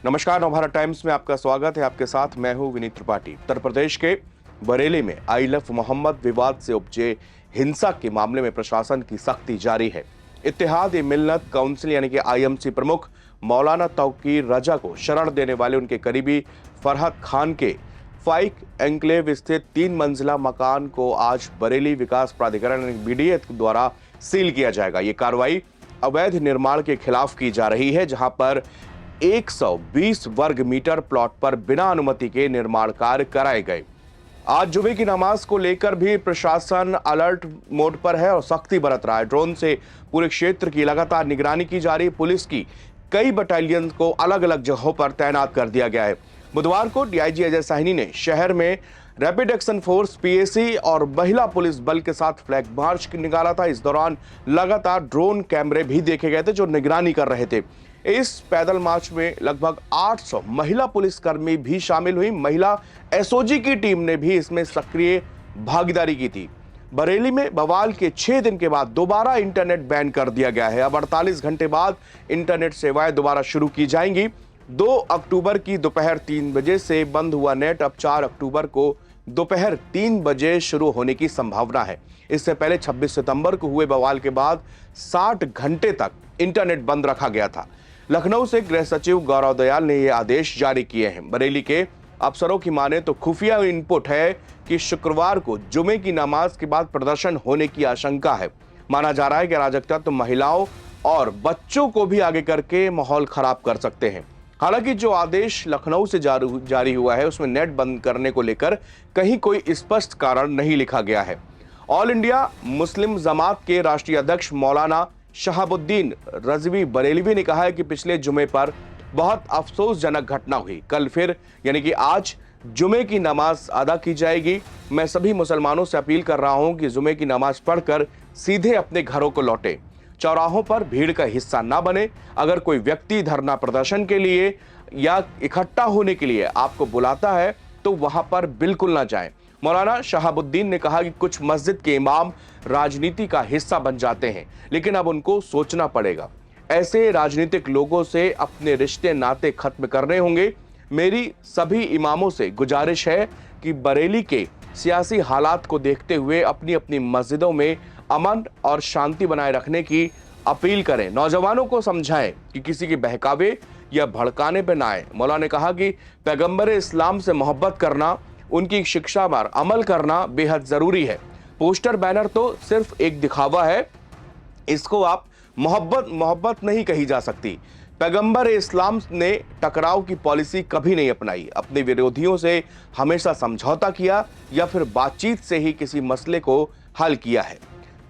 नमस्कार, नवभारत टाइम्स में आपका स्वागत है। आपके साथ मैं हूं विनीत त्रिपाठी। उत्तर प्रदेश के बरेली में आईलफ मोहम्मद विवाद से उपजे हिंसा के मामले में प्रशासन की सख्ती जारी है। इत्तेहाद मिल्लत काउंसिल यानी कि आईएमसी प्रमुख मौलाना तौकीर रजा को शरण देने वाले उनके करीबी फरहत खान के फाइक एन्क्लेव स्थित 3 मंजिला मकान को आज बरेली विकास प्राधिकरण बीडीए द्वारा सील किया जाएगा। ये कार्रवाई अवैध निर्माण के खिलाफ की जा रही है, जहां पर 120 वर्ग मीटर प्लॉट पर बिना अनुमति के निर्माण कार्य कराए गए। आज जुमे की नमाज को लेकर भी प्रशासन अलर्ट मोड पर है और सख्ती बरत रहा है। ड्रोन से पूरे क्षेत्र की लगातार निगरानी की जा रही। पुलिस की कई बटालियन को अलग अलग जगहों पर तैनात कर दिया गया है। बुधवार को डीआईजी अजय साहनी ने शहर में रैपिड एक्शन फोर्स पीएसी और महिला पुलिस बल के साथ फ्लैग मार्च निकाला था। इस दौरान लगातार ड्रोन कैमरे भी देखे गए थे जो निगरानी कर रहे थे। इस पैदल मार्च में लगभग 800 महिला पुलिसकर्मी भी शामिल हुई। महिला एसओजी की टीम ने भी इसमें सक्रिय भागीदारी की थी। बरेली में बवाल के 6 दिन के बाद दोबारा इंटरनेट बैन कर दिया गया है। अब 48 घंटे बाद इंटरनेट सेवाएं दोबारा शुरू की जाएंगी। 2 अक्टूबर की दोपहर 3 बजे से बंद हुआ नेट अब 4 अक्टूबर को दोपहर 3 बजे शुरू होने की संभावना है। इससे पहले 26 सितंबर को हुए बवाल के बाद 60 घंटे तक इंटरनेट बंद रखा गया था। लखनऊ से गृह सचिव गौरव दयाल ने ये आदेश जारी किए हैं। बरेली के अफसरों की माने तो खुफिया इनपुट है कि शुक्रवार को जुमे की नमाज के बाद प्रदर्शन होने की आशंका है। माना जा रहा है कि अराजक तत्व महिलाओं और बच्चों को भी आगे करके माहौल खराब कर सकते हैं। हालांकि जो आदेश लखनऊ से जारी हुआ है उसमें नेट बंद करने को लेकर कहीं कोई स्पष्ट कारण नहीं लिखा गया है। ऑल इंडिया मुस्लिम जमात के राष्ट्रीय अध्यक्ष मौलाना शहाबुद्दीन रजवी बरेलवी ने कहा है कि पिछले जुमे पर बहुत अफसोसजनक घटना हुई। कल फिर यानी कि आज जुमे की नमाज अदा की जाएगी। मैं सभी मुसलमानों से अपील कर रहा हूं कि जुमे की नमाज पढ़कर सीधे अपने घरों को लौटे। चौराहों पर भीड़ का हिस्सा ना बने। अगर कोई व्यक्ति धरना प्रदर्शन के लिए या इकट्ठा होने के लिए आपको बुलाता है तो वहां पर बिल्कुल ना जाएं। मौलाना शहाबुद्दीन ने कहा कि कुछ मस्जिद के इमाम राजनीति का हिस्सा बन जाते हैं, लेकिन अब उनको सोचना पड़ेगा। ऐसे राजनीतिक लोगों से अपने रिश्ते नाते खत्म करने होंगे। मेरी सभी इमामों से गुजारिश है कि बरेली के सियासी हालात को देखते हुए अपनी अपनी मस्जिदों में अमन और शांति बनाए रखने की अपील करें। नौजवानों को समझाएं कि किसी के बहकावे या भड़काने पर ना आए। मौलाना ने कहा कि पैगंबर इस्लाम से मोहब्बत करना, उनकी शिक्षा पर अमल करना बेहद जरूरी है। पोस्टर बैनर तो सिर्फ एक दिखावा है, इसको आप मोहब्बत नहीं कही जा सकती। पैगंबर इस्लाम ने टकराव की पॉलिसी कभी नहीं अपनाई। अपने विरोधियों से हमेशा समझौता किया या फिर बातचीत से ही किसी मसले को हल किया है।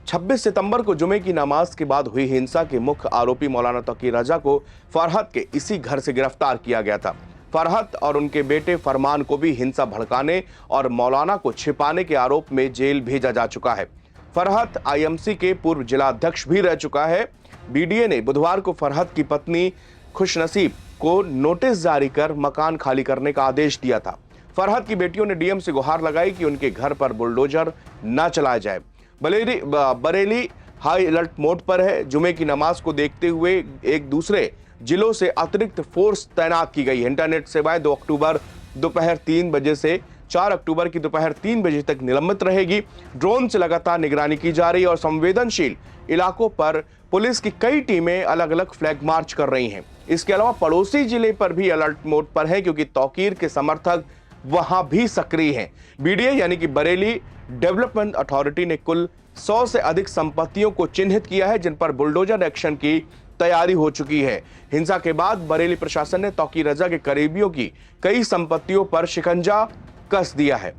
26 सितंबर को जुमे की नमाज के बाद हुई हिंसा के मुख्य आरोपी मौलाना तौकीर रजा को फरहत के इसी घर से गिरफ्तार किया गया था। फरहत और उनके बेटे फरमान को भी हिंसा भड़काने और मौलाना को छिपाने के आरोप में जेल भेजा जा चुका है। फरहत आईएमसी के पूर्व जिला अध्यक्ष भी रह चुका है। बीडीए ने बुधवार को फरहत की पत्नी खुशनसीब को नोटिस जारी कर मकान खाली करने का आदेश दिया था। फरहत की बेटियों ने डीएम से गुहार लगाई कि उनके घर पर बुलडोजर न चलाया जाए। बरेली हाई अलर्ट मोड पर है। जुमे की नमाज को देखते हुए एक दूसरे जिलों से अतिरिक्त फोर्स तैनात की गई है। इंटरनेट सेवाएं 2 अक्टूबर दोपहर 3 बजे से 4 अक्टूबर की दोपहर 3 बजे तक निलंबित रहेगी। ड्रोन से लगातार निगरानी की जा रही है और संवेदनशील इलाकों पर पुलिस की कई टीमें अलग अलग फ्लैग मार्च कर रही हैं। इसके अलावा पड़ोसी जिले पर भी अलर्ट मोड पर है, क्योंकि तौकीर के समर्थक वहां भी सक्रिय हैं। बीडीए यानी कि बरेली डेवलपमेंट अथॉरिटी ने कुल 100 से अधिक संपत्तियों को चिन्हित किया है, जिन पर बुलडोजर एक्शन की तैयारी हो चुकी है। हिंसा के बाद बरेली प्रशासन ने तौकीर रजा के करीबियों की कई संपत्तियों पर शिकंजा कस दिया है।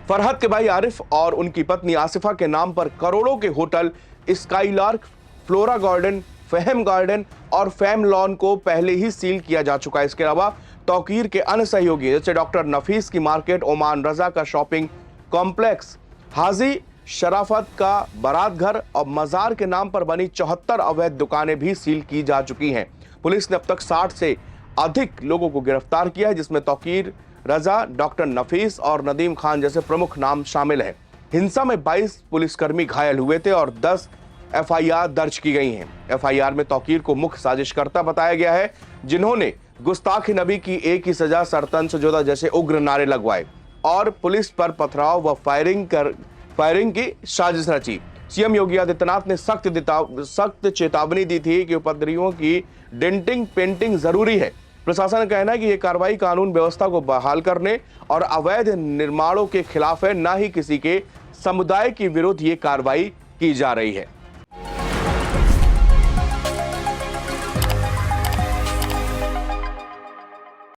फरहत के भाई आरिफ और उनकी पत्नी आसिफा के नाम पर करोड़ों के hotel Skylark, Flora garden, Faham garden और फैम लॉन को पहले ही सील किया जा चुका है। इसके अलावा तौकीर के अन्य सहयोगी जैसे डॉक्टर नफीस की मार्केट, ओमान रजा का शॉपिंग कॉम्प्लेक्स, हाजी शराफत का बारात घर और मजार के नाम पर बनी 74 अवैध दुकानें भी सील की जा चुकी हैं। पुलिस ने अब तक 60 से अधिक लोगों को गिरफ्तार किया है, जिसमें तौकीर रजा, डॉक्टर नफीस और नदीम खान जैसे प्रमुख नाम शामिल हैं। हिंसा में 22 पुलिसकर्मी घायल हुए थे और 10 एफआईआर दर्ज की गई हैं। एफआईआर में तौकीर को मुख्य साजिशकर्ता बताया गया है, जिन्होंने गुस्ताखी नबी की एक ही सजा सरतंज जोधा जैसे उग्र नारे लगवाए और पुलिस पर पथराव व फायरिंग की साजिश रची। सीएम योगी आदित्यनाथ ने सख्त चेतावनी दी थी कि उपद्रवियों की डेंटिंग पेंटिंग जरूरी है। प्रशासन का कहना है कि यह कार्रवाई कानून व्यवस्था को बहाल करने और अवैध निर्माणों के खिलाफ है, न ही किसी के समुदाय के विरुद्ध ये कार्रवाई की जा रही है।